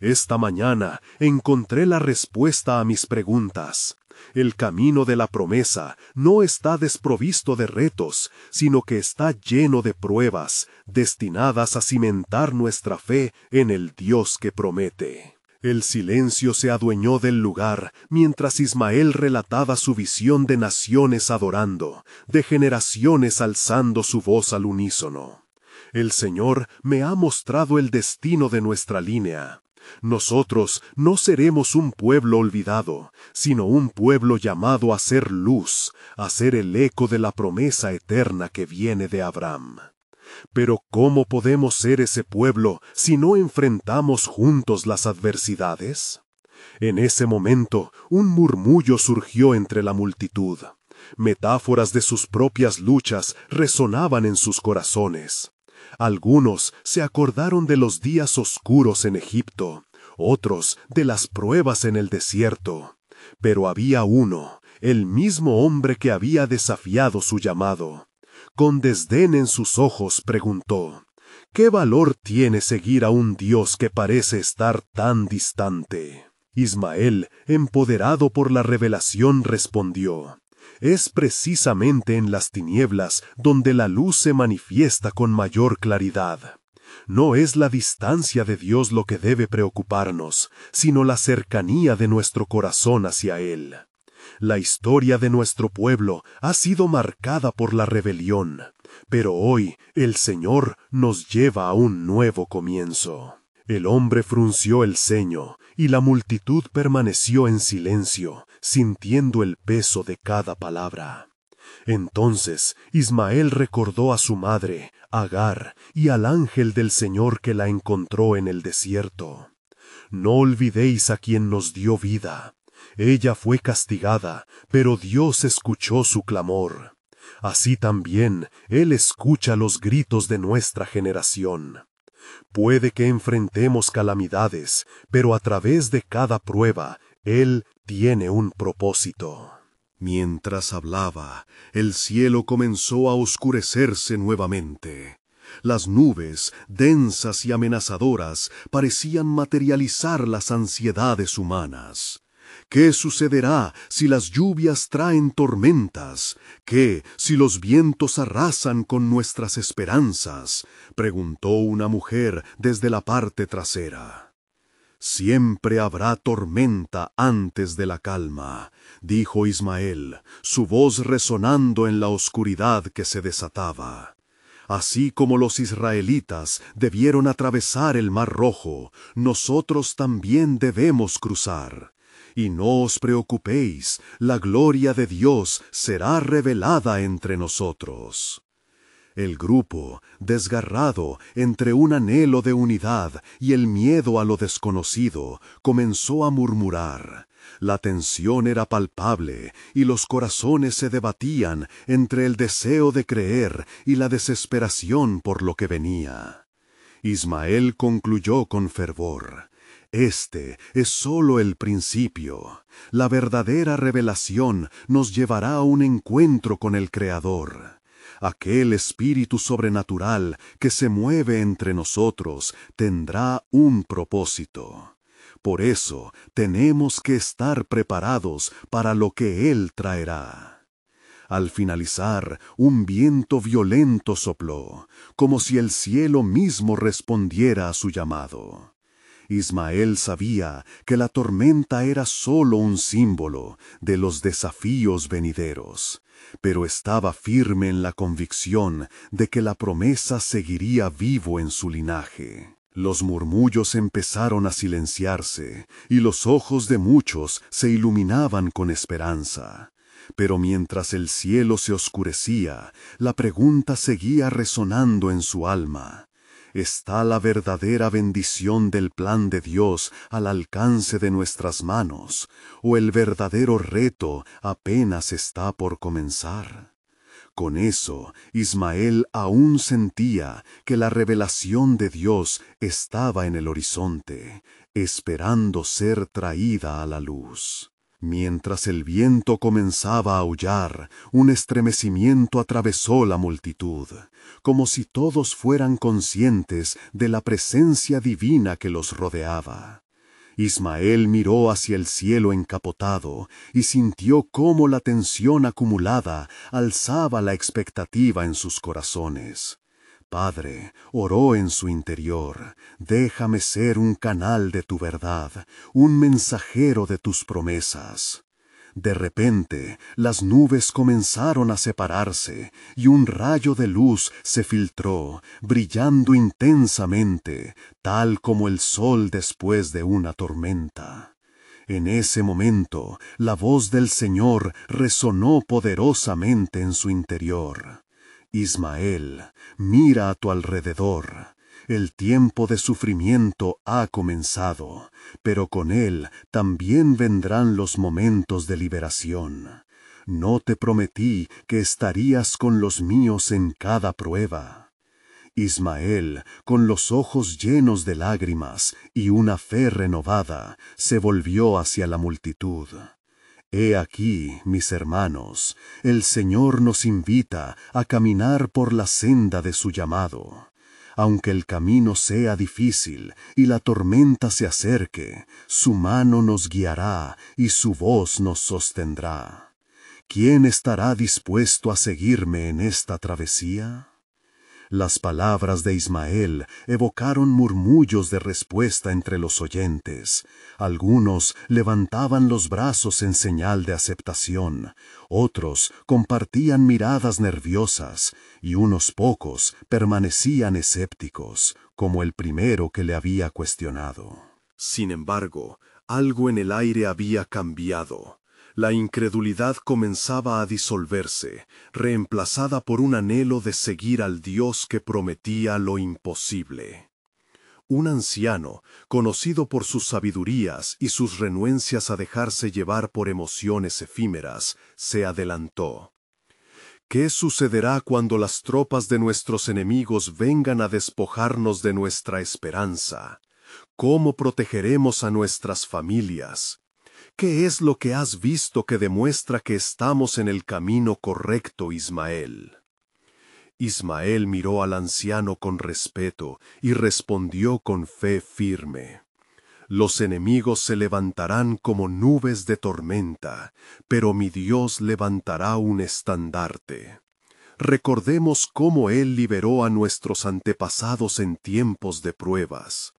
«Esta mañana encontré la respuesta a mis preguntas. El camino de la promesa no está desprovisto de retos, sino que está lleno de pruebas, destinadas a cimentar nuestra fe en el Dios que promete». El silencio se adueñó del lugar, mientras Ismael relataba su visión de naciones adorando, de generaciones alzando su voz al unísono. «El Señor me ha mostrado el destino de nuestra línea. Nosotros no seremos un pueblo olvidado, sino un pueblo llamado a ser luz, a ser el eco de la promesa eterna que viene de Abraham. Pero ¿cómo podemos ser ese pueblo si no enfrentamos juntos las adversidades?». En ese momento, un murmullo surgió entre la multitud. Metáforas de sus propias luchas resonaban en sus corazones. Algunos se acordaron de los días oscuros en Egipto, otros de las pruebas en el desierto. Pero había uno, el mismo hombre que había desafiado su llamado. Con desdén en sus ojos preguntó: «¿Qué valor tiene seguir a un Dios que parece estar tan distante?». Ismael, empoderado por la revelación, respondió: «Es precisamente en las tinieblas donde la luz se manifiesta con mayor claridad. No es la distancia de Dios lo que debe preocuparnos, sino la cercanía de nuestro corazón hacia Él. La historia de nuestro pueblo ha sido marcada por la rebelión, pero hoy el Señor nos lleva a un nuevo comienzo». El hombre frunció el ceño, y la multitud permaneció en silencio, sintiendo el peso de cada palabra. Entonces Ismael recordó a su madre, Agar, y al ángel del Señor que la encontró en el desierto. «No olvidéis a quien nos dio vida. Ella fue castigada, pero Dios escuchó su clamor. Así también Él escucha los gritos de nuestra generación. Puede que enfrentemos calamidades, pero a través de cada prueba, Él tiene un propósito. Mientras hablaba, el cielo comenzó a oscurecerse nuevamente. Las nubes, densas y amenazadoras, parecían materializar las ansiedades humanas. ¿Qué sucederá si las lluvias traen tormentas? ¿Qué si los vientos arrasan con nuestras esperanzas?, preguntó una mujer desde la parte trasera. Siempre habrá tormenta antes de la calma, dijo Ismael, su voz resonando en la oscuridad que se desataba. Así como los israelitas debieron atravesar el Mar Rojo, nosotros también debemos cruzar. Y no os preocupéis, la gloria de Dios será revelada entre nosotros. El grupo, desgarrado entre un anhelo de unidad y el miedo a lo desconocido, comenzó a murmurar. La tensión era palpable y los corazones se debatían entre el deseo de creer y la desesperación por lo que venía. Ismael concluyó con fervor. Este es solo el principio. La verdadera revelación nos llevará a un encuentro con el Creador. Aquel espíritu sobrenatural que se mueve entre nosotros tendrá un propósito. Por eso tenemos que estar preparados para lo que Él traerá. Al finalizar, un viento violento sopló, como si el cielo mismo respondiera a su llamado. Ismael sabía que la tormenta era solo un símbolo de los desafíos venideros, pero estaba firme en la convicción de que la promesa seguiría vivo en su linaje. Los murmullos empezaron a silenciarse, y los ojos de muchos se iluminaban con esperanza. Pero mientras el cielo se oscurecía, la pregunta seguía resonando en su alma. ¿Está la verdadera bendición del plan de Dios al alcance de nuestras manos, o el verdadero reto apenas está por comenzar? Con eso, Ismael aún sentía que la revelación de Dios estaba en el horizonte, esperando ser traída a la luz. Mientras el viento comenzaba a aullar, un estremecimiento atravesó la multitud, como si todos fueran conscientes de la presencia divina que los rodeaba. Ismael miró hacia el cielo encapotado y sintió cómo la tensión acumulada alzaba la expectativa en sus corazones. Padre, oró en su interior, déjame ser un canal de tu verdad, un mensajero de tus promesas. De repente, las nubes comenzaron a separarse y un rayo de luz se filtró, brillando intensamente, tal como el sol después de una tormenta. En ese momento, la voz del Señor resonó poderosamente en su interior. Ismael, mira a tu alrededor. El tiempo de sufrimiento ha comenzado, pero con él también vendrán los momentos de liberación. ¿No te prometí que estarías con los míos en cada prueba? Ismael, con los ojos llenos de lágrimas y una fe renovada, se volvió hacia la multitud. He aquí, mis hermanos, el Señor nos invita a caminar por la senda de su llamado. Aunque el camino sea difícil y la tormenta se acerque, su mano nos guiará y su voz nos sostendrá. ¿Quién estará dispuesto a seguirme en esta travesía? Las palabras de Ismael evocaron murmullos de respuesta entre los oyentes. Algunos levantaban los brazos en señal de aceptación, otros compartían miradas nerviosas, y unos pocos permanecían escépticos, como el primero que le había cuestionado. Sin embargo, algo en el aire había cambiado. La incredulidad comenzaba a disolverse, reemplazada por un anhelo de seguir al Dios que prometía lo imposible. Un anciano, conocido por sus sabidurías y sus renuencias a dejarse llevar por emociones efímeras, se adelantó. ¿Qué sucederá cuando las tropas de nuestros enemigos vengan a despojarnos de nuestra esperanza? ¿Cómo protegeremos a nuestras familias? ¿Qué es lo que has visto que demuestra que estamos en el camino correcto, Ismael? Ismael miró al anciano con respeto y respondió con fe firme. Los enemigos se levantarán como nubes de tormenta, pero mi Dios levantará un estandarte. Recordemos cómo Él liberó a nuestros antepasados en tiempos de pruebas.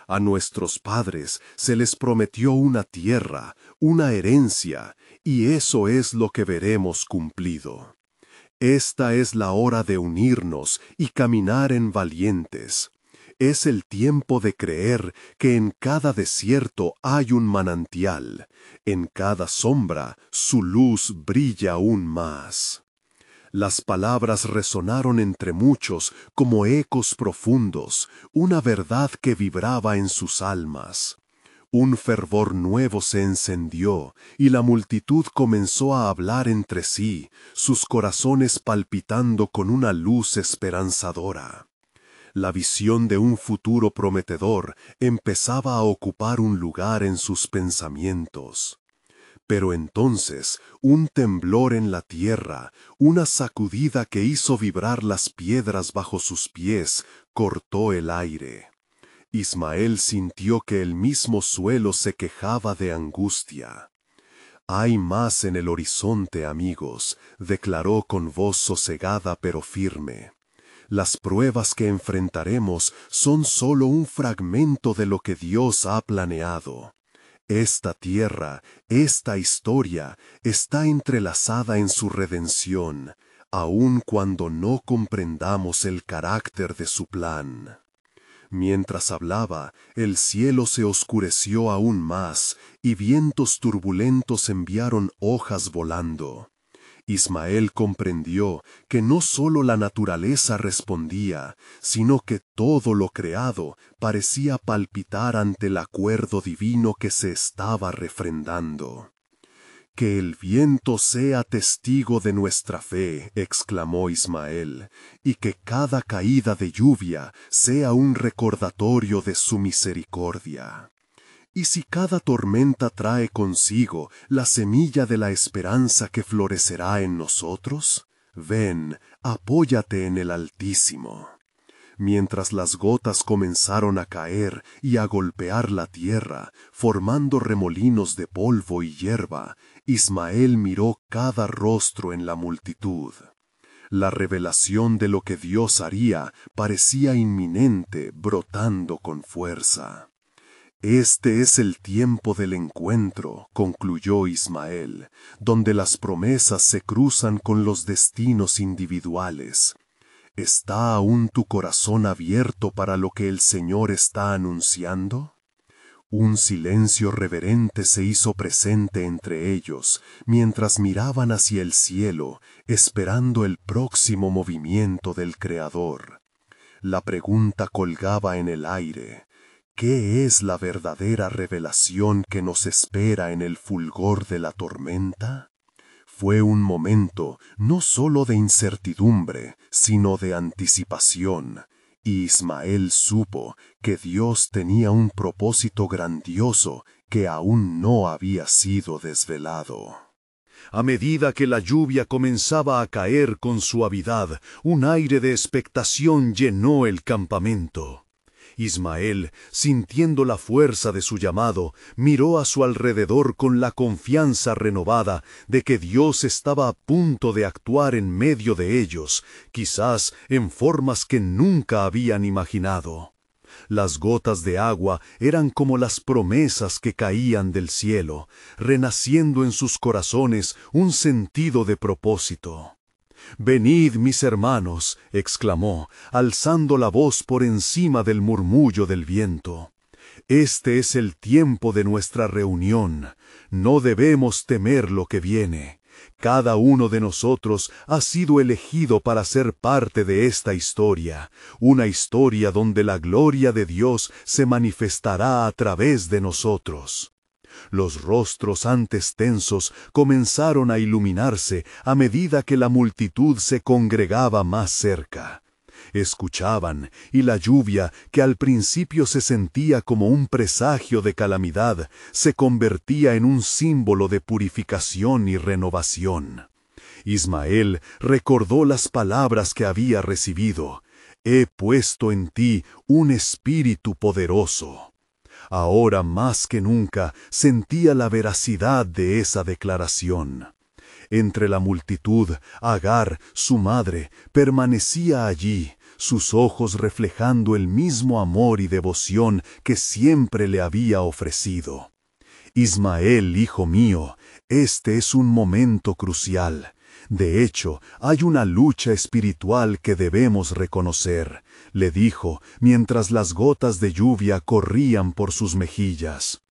A nuestros padres se les prometió una tierra, una herencia, y eso es lo que veremos cumplido. Esta es la hora de unirnos y caminar en valientes. Es el tiempo de creer que en cada desierto hay un manantial, en cada sombra su luz brilla aún más. Las palabras resonaron entre muchos como ecos profundos, una verdad que vibraba en sus almas. Un fervor nuevo se encendió, y la multitud comenzó a hablar entre sí, sus corazones palpitando con una luz esperanzadora. La visión de un futuro prometedor empezaba a ocupar un lugar en sus pensamientos. Pero entonces, un temblor en la tierra, una sacudida que hizo vibrar las piedras bajo sus pies, cortó el aire. Ismael sintió que el mismo suelo se quejaba de angustia. «Hay más en el horizonte, amigos», declaró con voz sosegada pero firme. Las pruebas que enfrentaremos son solo un fragmento de lo que Dios ha planeado. Esta tierra, esta historia, está entrelazada en su redención, aun cuando no comprendamos el carácter de su plan. Mientras hablaba, el cielo se oscureció aún más, y vientos turbulentos enviaron hojas volando. Ismael comprendió que no solo la naturaleza respondía, sino que todo lo creado parecía palpitar ante el acuerdo divino que se estaba refrendando. «Que el viento sea testigo de nuestra fe», exclamó Ismael, «y que cada caída de lluvia sea un recordatorio de su misericordia». ¿Y si cada tormenta trae consigo la semilla de la esperanza que florecerá en nosotros? Ven, apóyate en el Altísimo. Mientras las gotas comenzaron a caer y a golpear la tierra, formando remolinos de polvo y hierba, Ismael miró cada rostro en la multitud. La revelación de lo que Dios haría parecía inminente, brotando con fuerza. «Este es el tiempo del encuentro», concluyó Ismael, «donde las promesas se cruzan con los destinos individuales. ¿Está aún tu corazón abierto para lo que el Señor está anunciando?» Un silencio reverente se hizo presente entre ellos, mientras miraban hacia el cielo, esperando el próximo movimiento del Creador. La pregunta colgaba en el aire. ¿Qué es la verdadera revelación que nos espera en el fulgor de la tormenta? Fue un momento no solo de incertidumbre, sino de anticipación, y Ismael supo que Dios tenía un propósito grandioso que aún no había sido desvelado. A medida que la lluvia comenzaba a caer con suavidad, un aire de expectación llenó el campamento. Ismael, sintiendo la fuerza de su llamado, miró a su alrededor con la confianza renovada de que Dios estaba a punto de actuar en medio de ellos, quizás en formas que nunca habían imaginado. Las gotas de agua eran como las promesas que caían del cielo, renaciendo en sus corazones un sentido de propósito. «Venid, mis hermanos», exclamó, alzando la voz por encima del murmullo del viento. «Este es el tiempo de nuestra reunión. No debemos temer lo que viene. Cada uno de nosotros ha sido elegido para ser parte de esta historia, una historia donde la gloria de Dios se manifestará a través de nosotros». Los rostros antes tensos comenzaron a iluminarse a medida que la multitud se congregaba más cerca. Escuchaban, y la lluvia, que al principio se sentía como un presagio de calamidad, se convertía en un símbolo de purificación y renovación. Ismael recordó las palabras que había recibido: «He puesto en ti un espíritu poderoso». Ahora más que nunca sentía la veracidad de esa declaración. Entre la multitud, Agar, su madre, permanecía allí, sus ojos reflejando el mismo amor y devoción que siempre le había ofrecido. «Ismael, hijo mío, este es un momento crucial. De hecho, hay una lucha espiritual que debemos reconocer», le dijo, mientras las gotas de lluvia corrían por sus mejillas.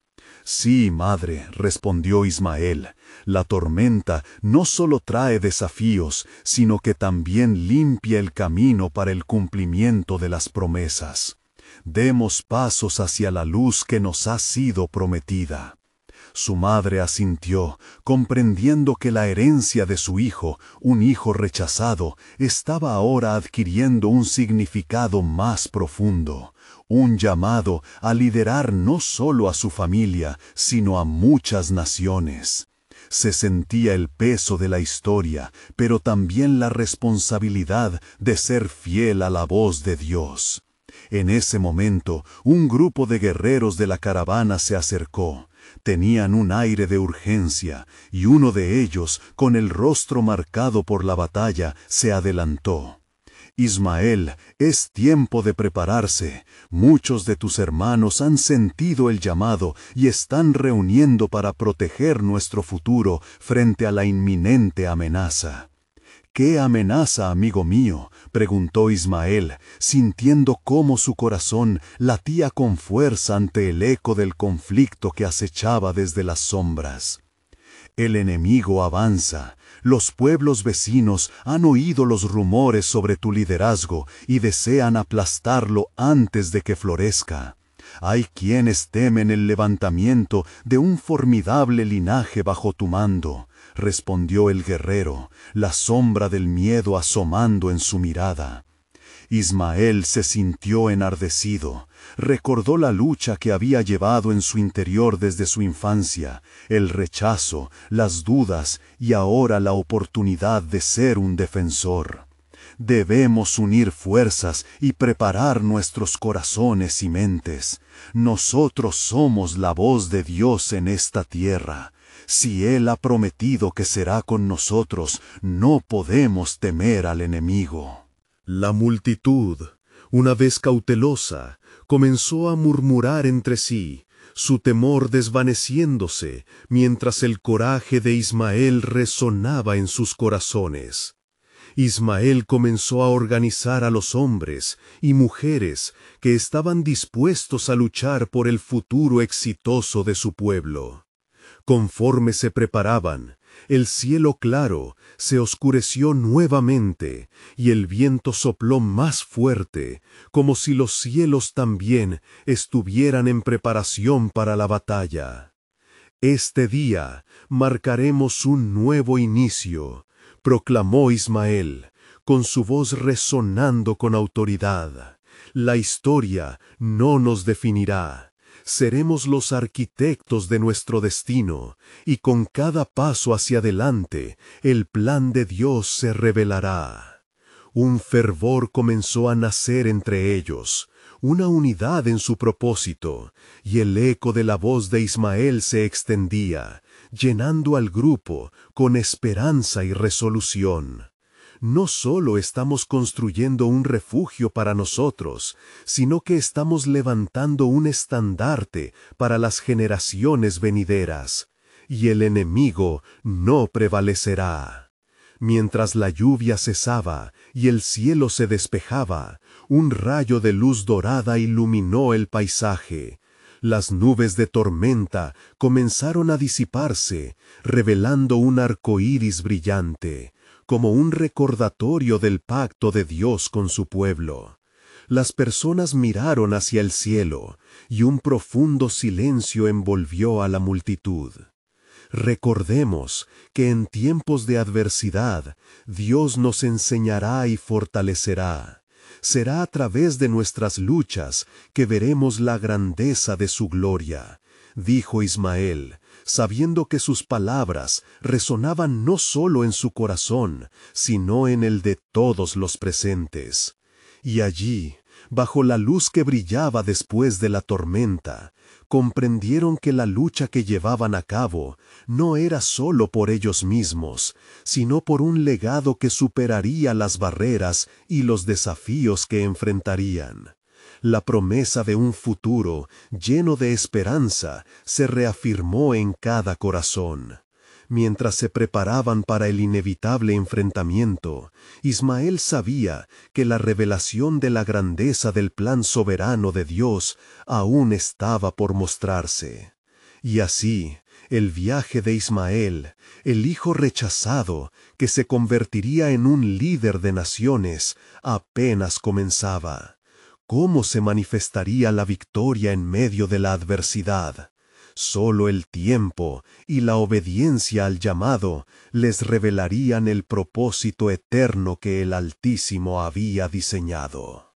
«Sí, madre», respondió Ismael, «la tormenta no solo trae desafíos, sino que también limpia el camino para el cumplimiento de las promesas. Demos pasos hacia la luz que nos ha sido prometida». Su madre asintió, comprendiendo que la herencia de su hijo, un hijo rechazado, estaba ahora adquiriendo un significado más profundo, un llamado a liderar no solo a su familia, sino a muchas naciones. Se sentía el peso de la historia, pero también la responsabilidad de ser fiel a la voz de Dios. En ese momento, un grupo de guerreros de la caravana se acercó. Tenían un aire de urgencia, y uno de ellos, con el rostro marcado por la batalla, se adelantó. «Ismael, es tiempo de prepararse. Muchos de tus hermanos han sentido el llamado y están reuniendo para proteger nuestro futuro frente a la inminente amenaza». «¿Qué amenaza, amigo mío?», preguntó Ismael, sintiendo cómo su corazón latía con fuerza ante el eco del conflicto que acechaba desde las sombras. «El enemigo avanza. Los pueblos vecinos han oído los rumores sobre tu liderazgo y desean aplastarlo antes de que florezca. Hay quienes temen el levantamiento de un formidable linaje bajo tu mando», respondió el guerrero, la sombra del miedo asomando en su mirada. Ismael se sintió enardecido. Recordó la lucha que había llevado en su interior desde su infancia, el rechazo, las dudas y ahora la oportunidad de ser un defensor. Debemos unir fuerzas y preparar nuestros corazones y mentes. Nosotros somos la voz de Dios en esta tierra. Si Él ha prometido que será con nosotros, no podemos temer al enemigo. La multitud, una vez cautelosa, comenzó a murmurar entre sí, su temor desvaneciéndose, mientras el coraje de Ismael resonaba en sus corazones. Ismael comenzó a organizar a los hombres y mujeres que estaban dispuestos a luchar por el futuro exitoso de su pueblo. Conforme se preparaban, el cielo claro se oscureció nuevamente y el viento sopló más fuerte, como si los cielos también estuvieran en preparación para la batalla. «Este día marcaremos un nuevo inicio», proclamó Ismael, con su voz resonando con autoridad. «La historia no nos definirá. Seremos los arquitectos de nuestro destino, y con cada paso hacia adelante, el plan de Dios se revelará». Un fervor comenzó a nacer entre ellos, una unidad en su propósito, y el eco de la voz de Ismael se extendía, llenando al grupo con esperanza y resolución. No solo estamos construyendo un refugio para nosotros, sino que estamos levantando un estandarte para las generaciones venideras, y el enemigo no prevalecerá. Mientras la lluvia cesaba y el cielo se despejaba, un rayo de luz dorada iluminó el paisaje. Las nubes de tormenta comenzaron a disiparse, revelando un arco iris brillante, como un recordatorio del pacto de Dios con su pueblo. Las personas miraron hacia el cielo, y un profundo silencio envolvió a la multitud. Recordemos que en tiempos de adversidad, Dios nos enseñará y fortalecerá. Será a través de nuestras luchas que veremos la grandeza de su gloria, dijo Ismael, sabiendo que sus palabras resonaban no solo en su corazón, sino en el de todos los presentes. Y allí, bajo la luz que brillaba después de la tormenta, comprendieron que la lucha que llevaban a cabo no era solo por ellos mismos, sino por un legado que superaría las barreras y los desafíos que enfrentarían. La promesa de un futuro lleno de esperanza se reafirmó en cada corazón. Mientras se preparaban para el inevitable enfrentamiento, Ismael sabía que la revelación de la grandeza del plan soberano de Dios aún estaba por mostrarse. Y así, el viaje de Ismael, el hijo rechazado, que se convertiría en un líder de naciones, apenas comenzaba. ¿Cómo se manifestaría la victoria en medio de la adversidad? Solo el tiempo y la obediencia al llamado les revelarían el propósito eterno que el Altísimo había diseñado.